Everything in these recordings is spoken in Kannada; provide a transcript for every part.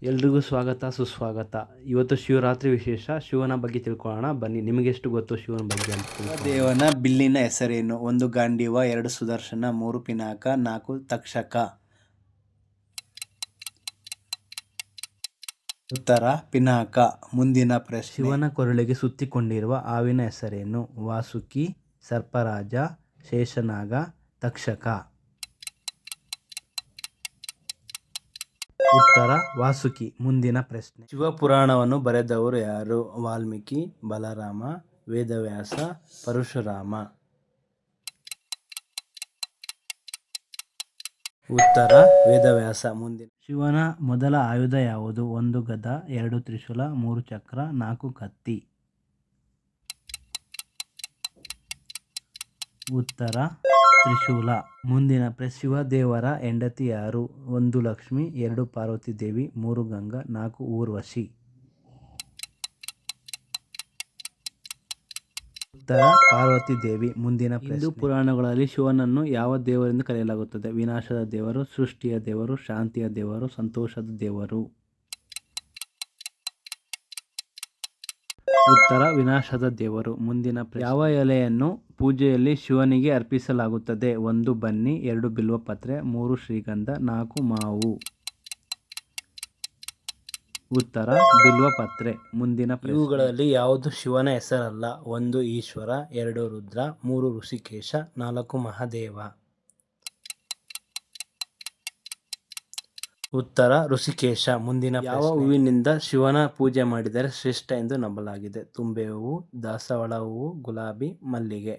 ಎಲ್ರಿಗೂ ಸ್ವಾಗತ ಸುಸ್ವಾಗತ. ಇವತ್ತು ಶಿವರಾತ್ರಿ ವಿಶೇಷ. ಶಿವನ ಬಗ್ಗೆ ತಿಳ್ಕೊಳ್ಳೋಣ ಬನ್ನಿ. ನಿಮಗೆಷ್ಟು ಗೊತ್ತು ಶಿವನ ಬಗ್ಗೆ ಅಂತ ತಿಳ್ಕೊಳ್ಳೋಣ. ದೇವನ ಬಿಲ್ಲಿನ ಹೆಸರೇನು? 1 ಗಾಂಡೀವ, 2 ಸುದರ್ಶನ, 3 ಪಿನಾಕ, 4 ತಕ್ಷಕ. ಉತ್ತರ ಪಿನಾಕ. ಮುಂದಿನ ಪ್ರಶ್ನೆ. ಶಿವನ ಕೊರಳಿಗೆ ಸುತ್ತಿಕೊಂಡಿರುವ ಹಾವಿನ ಹೆಸರೇನು? ವಾಸುಕಿ, ಸರ್ಪರಾಜ, ಶೇಷನಾಗ, ತಕ್ಷಕ. ಉತ್ತರ ವಾಸುಕಿ. ಮುಂದಿನ ಪ್ರಶ್ನೆ. ಶಿವಪುರಾಣವನ್ನು ಬರೆದವರು ಯಾರು? ವಾಲ್ಮೀಕಿ, ಬಲರಾಮ, ವೇದವ್ಯಾಸ, ಪರಶುರಾಮ. ಉತ್ತರ ವೇದವ್ಯಾಸ. ಮುಂದಿನ. ಶಿವನ ಮೊದಲ ಆಯುಧ ಯಾವುದು? 1 ಗದ, 2 ತ್ರಿಶೂಲ, 3 ಚಕ್ರ, 4 ಕತ್ತಿ. ಉತ್ತರ ತ್ರಿಶೂಲ. ಮುಂದಿನ ಪ್ರಶ್ನೆ. ಶಿವದೇವರ ಹೆಂಡತಿ ಯಾರು? 1 ಲಕ್ಷ್ಮಿ, 2 ಪಾರ್ವತಿ ದೇವಿ, 3 ಗಂಗಾ, 4 ಊರ್ವಶಿ. ಉತ್ತರ ಪಾರ್ವತಿ ದೇವಿ. ಮುಂದಿನ ಪ್ರಶ್ನೆ. ಹಿಂದೂ ಪುರಾಣಗಳಲ್ಲಿ ಶಿವನನ್ನು ಯಾವ ದೇವರೆಂದು ಕರೆಯಲಾಗುತ್ತದೆ? ವಿನಾಶದ ದೇವರು, ಸೃಷ್ಟಿಯ ದೇವರು, ಶಾಂತಿಯ ದೇವರು, ಸಂತೋಷದ ದೇವರು. ಉತ್ತರ ವಿನಾಶದ ದೇವರು. ಮುಂದಿನ ಪ್ರಶ್ನೆ. ಯಾವ ಎಲೆಯನ್ನು ಪೂಜೆಯಲ್ಲಿ ಶಿವನಿಗೆ ಅರ್ಪಿಸಲಾಗುತ್ತದೆ? 1 ಬನ್ನಿ, 2 ಬಿಲ್ವಪತ್ರೆ, 3 ಶ್ರೀಗಂಧ, 4 ಮಾವು. ಉತ್ತರ ಬಿಲ್ವಪತ್ರೆ. ಮುಂದಿನ ಪ್ರಶ್ನೆ. ಇವುಗಳಲ್ಲಿ ಯಾವುದು ಶಿವನ ಹೆಸರಲ್ಲ? 1 ಈಶ್ವರ, 2 ರುದ್ರ, 3 ಋಷಿಕೇಶ, 4 ಮಹಾದೇವ. ಉತ್ತರ ಋಷಿಕೇಶ. ಮುಂದಿನ ಪ್ರಶ್ನೆ. ಯಾವ ಹೂವಿನಿಂದ ಶಿವನ ಪೂಜೆ ಮಾಡಿದರೆ ಶ್ರೇಷ್ಠ ಎಂದು ನಂಬಲಾಗಿದೆ? ತುಂಬೆ ಹೂವು, ದಾಸವಾಳ ಹೂವು, ಗುಲಾಬಿ, ಮಲ್ಲಿಗೆ.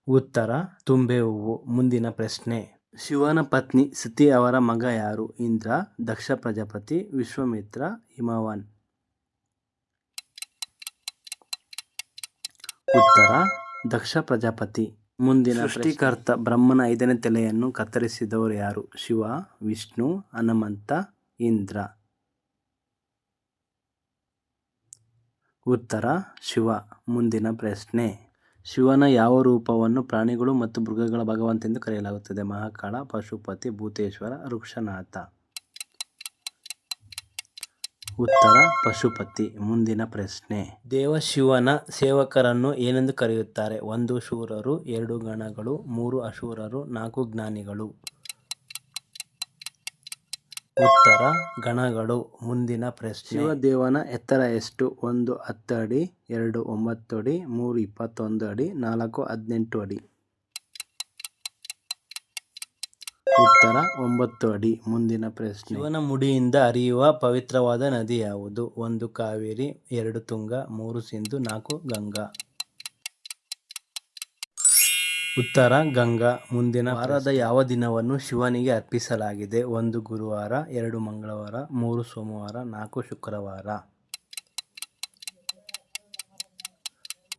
ಉತ್ತರ ತುಂಬೆ ಹೂವು. ಮುಂದಿನ ಪ್ರಶ್ನೆ. ಶಿವನ ಪತ್ನಿ ಸತಿ ಅವರ ಮಗ ಯಾರು? ಇಂದ್ರ, ದಕ್ಷ ಪ್ರಜಾಪತಿ, ವಿಶ್ವಾಮಿತ್ರ, ಹಿಮವಾನ್. ಉತ್ತರ ದಕ್ಷ ಪ್ರಜಾಪತಿ. ಮುಂದಿನ. ಸೃಷ್ಟಿಕರ್ತ ಬ್ರಹ್ಮನ 5ನೇ ತಲೆಯನ್ನು ಕತ್ತರಿಸಿದವರು ಯಾರು? ಶಿವ, ವಿಷ್ಣು, ಹನುಮಂತ, ಇಂದ್ರ. ಉತ್ತರ ಶಿವ. ಮುಂದಿನ ಪ್ರಶ್ನೆ. ಶಿವನ ಯಾವ ರೂಪವನ್ನು ಪ್ರಾಣಿಗಳು ಮತ್ತು ಮೃಗಗಳ ಭಗವಂತ ಎಂದು ಕರೆಯಲಾಗುತ್ತದೆ? ಮಹಾಕಾಳ, ಪಶುಪತಿ, ಭೂತೇಶ್ವರ, ವೃಕ್ಷನಾಥ. ಉತ್ತರ ಪಶುಪತಿ. ಮುಂದಿನ ಪ್ರಶ್ನೆ. ದೇವಶಿವನ ಸೇವಕರನ್ನು ಏನೆಂದು ಕರೆಯುತ್ತಾರೆ? 1 ಶೂರರು, 2 ಗಣಗಳು, 3 ಅಸುರರು, 4 ಜ್ಞಾನಿಗಳು. ಉತ್ತರ ಗಣಗಳು. ಮುಂದಿನ ಪ್ರಶ್ನೆ. ಶಿವದೇವನ ಎತ್ತರ ಎಷ್ಟು? 1 10 ಅಡಿ, 2 9 ಅಡಿ, 3 21 ಅಡಿ, 4 18 ಅಡಿ. ಉತ್ತರ 9 ಅಡಿ. ಮುಂದಿನ ಪ್ರಶ್ನೆ. ಶಿವನ ಮುಡಿಯಿಂದ ಹರಿಯುವ ಪವಿತ್ರವಾದ ನದಿ ಯಾವುದು? 1 ಕಾವೇರಿ, 2 ತುಂಗ, 3 ಸಿಂಧು, 4 ಗಂಗಾ. ಉತ್ತರ ಗಂಗಾ. ಮುಂದಿನ. ವಾರದ ಯಾವ ದಿನವನ್ನು ಶಿವನಿಗೆ ಅರ್ಪಿಸಲಾಗಿದೆ? 1 ಗುರುವಾರ, 2 ಮಂಗಳವಾರ, 3 ಸೋಮವಾರ, 4 ಶುಕ್ರವಾರ.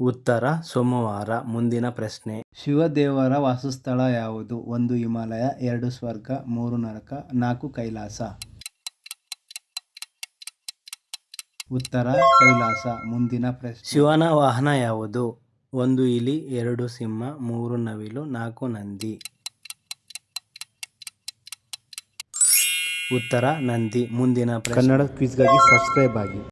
ಉತ್ತರ ಸೋಮವಾರ. ಮುಂದಿನ ಪ್ರಶ್ನೆ. ಶಿವದೇವರ ವಾಸಸ್ಥಳ ಯಾವುದು? 1 ಹಿಮಾಲಯ, 2 ಸ್ವರ್ಗ, 3 ನರಕ, 4 ಕೈಲಾಸ. ಉತ್ತರ ಕೈಲಾಸ. ಮುಂದಿನ ಪ್ರಶ್ನೆ. ಶಿವನ ವಾಹನ ಯಾವುದು? 1 ಇಲಿ, 2 ಸಿಂಹ, 3 ನವಿಲು, 4 ನಂದಿ. ಉತ್ತರ ನಂದಿ. ಮುಂದಿನ ಪ್ರಶ್ನೆ. ಕನ್ನಡ ಕ್ವಿಜ್ಗಾಗಿ ಸಬ್ಸ್ಕ್ರೈಬ್ ಆಗಿ.